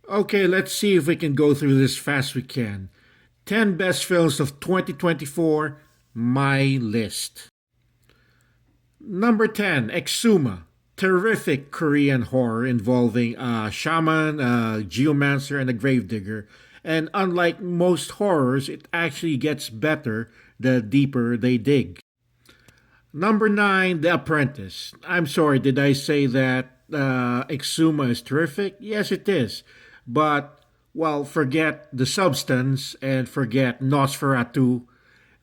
Okay, let's see if we can go through this fast we can. 10 best films of 2024, my list. Number 10, Exuma. Terrific Korean horror involving a shaman, a geomancer, and a gravedigger. And unlike most horrors, it actually gets better the deeper they dig. Number 9, The Apprentice. I'm sorry, did I say that Exuma is terrific? Yes, it is. But, well, forget the substance and forget Nosferatu.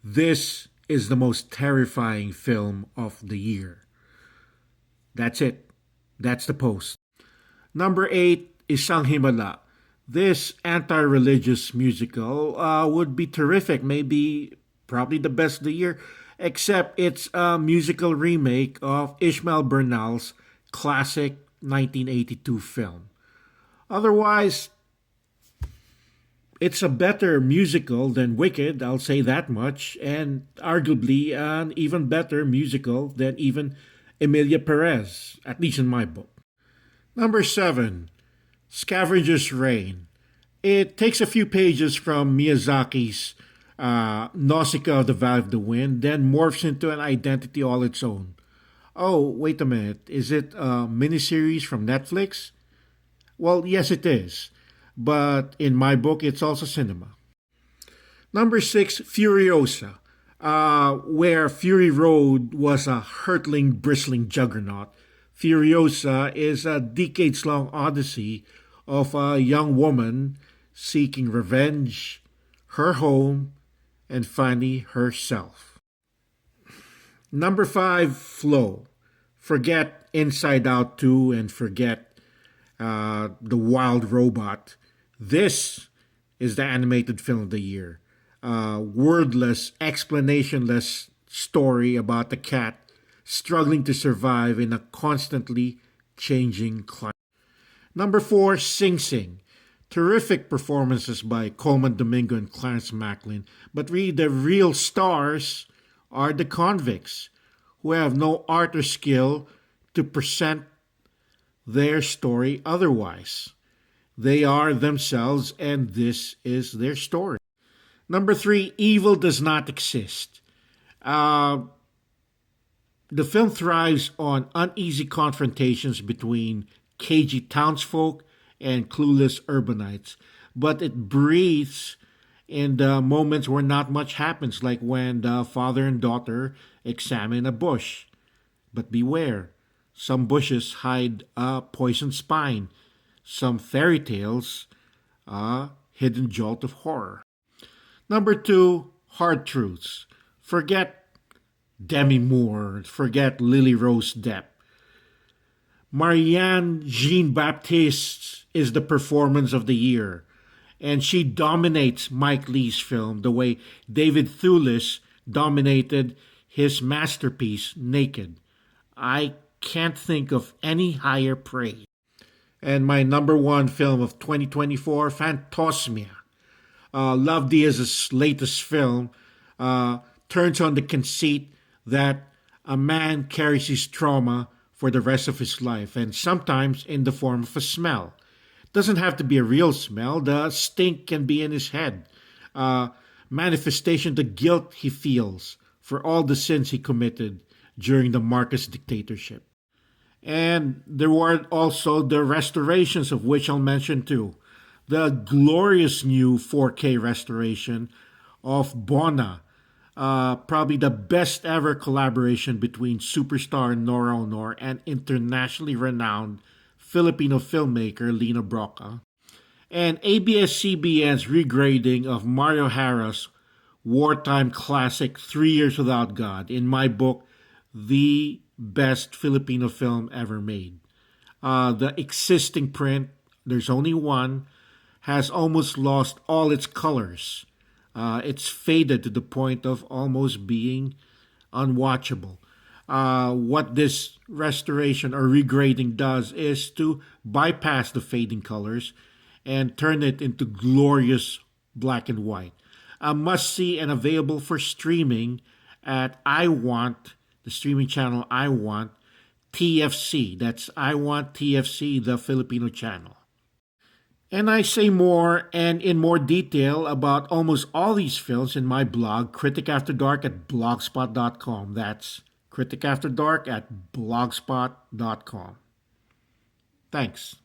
This is the most terrifying film of the year. That's it. That's the post. Number 8 is Sanghimala. This anti religious musical would be terrific, maybe probably the best of the year, except it's a musical remake of Ishmael Bernal's classic 1982 film. Otherwise, it's a better musical than Wicked, I'll say that much, and arguably an even better musical than even Emilia Perez, at least in my book. Number 7, Scavenger's Reign. It takes a few pages from Miyazaki's Nausicaa of the Valley of the Wind, then morphs into an identity all its own. Oh, wait a minute. Is it a miniseries from Netflix? Well, yes, it is. But in my book, it's also cinema. Number 6, Furiosa, where Fury Road was a hurtling, bristling juggernaut. Furiosa is a decades long odyssey of a young woman seeking revenge, her home, and finally herself. Number 5, Flow. Forget Inside Out 2 and forget The Wild Robot. This is the animated film of the year. Wordless, explanationless story about a cat struggling to survive in a constantly changing climate. Number 4, Sing Sing. Terrific performances by Coleman Domingo and Clarence Macklin, but really the real stars are the convicts who have no art or skill to present their story otherwise. They are themselves, and this is their story. Number 3, Evil Does Not Exist. Uh, the film thrives on uneasy confrontations between cagey townsfolk and clueless urbanites, but it breathes in the moments where not much happens, like when the father and daughter examine a bush. But beware, some bushes hide a poisoned spine, some fairy tales a hidden jolt of horror. Number 2, Hard Truths. Forget Demi Moore, forget Lily Rose Depp. Marianne Jean Baptiste is the performance of the year, and she dominates Mike Lee's film the way David Thewlis dominated his masterpiece, Naked. I can't think of any higher praise. And my number one film of 2024, Phantosmia. Love Diaz's latest film turns on the conceit that a man carries his trauma for the rest of his life, and sometimes in the form of a smell. Doesn't have to be a real smell. The stink can be in his head. Manifestation of the guilt he feels for all the sins he committed during the Marcos dictatorship. And there were also the restorations, of which I'll mention too. The glorious new 4K restoration of Bona, probably the best ever collaboration between superstar Nora Honor and internationally renowned Filipino filmmaker Lina Broca. And ABS-CBN's regrading of Mario Hara's wartime classic 3 Years Without God, in my book, the best Filipino film ever made. The existing print, there's only one, has almost lost all its colors. It's faded to the point of almost being unwatchable. What this restoration or regrading does is to bypass the fading colors and turn it into glorious black and white. A must see and available for streaming at I Want, the streaming channel I Want, TFC. That's I Want TFC, the Filipino channel. And I say more and in more detail about almost all these films in my blog, Critic After Dark at blogspot.com. That's Critic After Dark at blogspot.com. Thanks.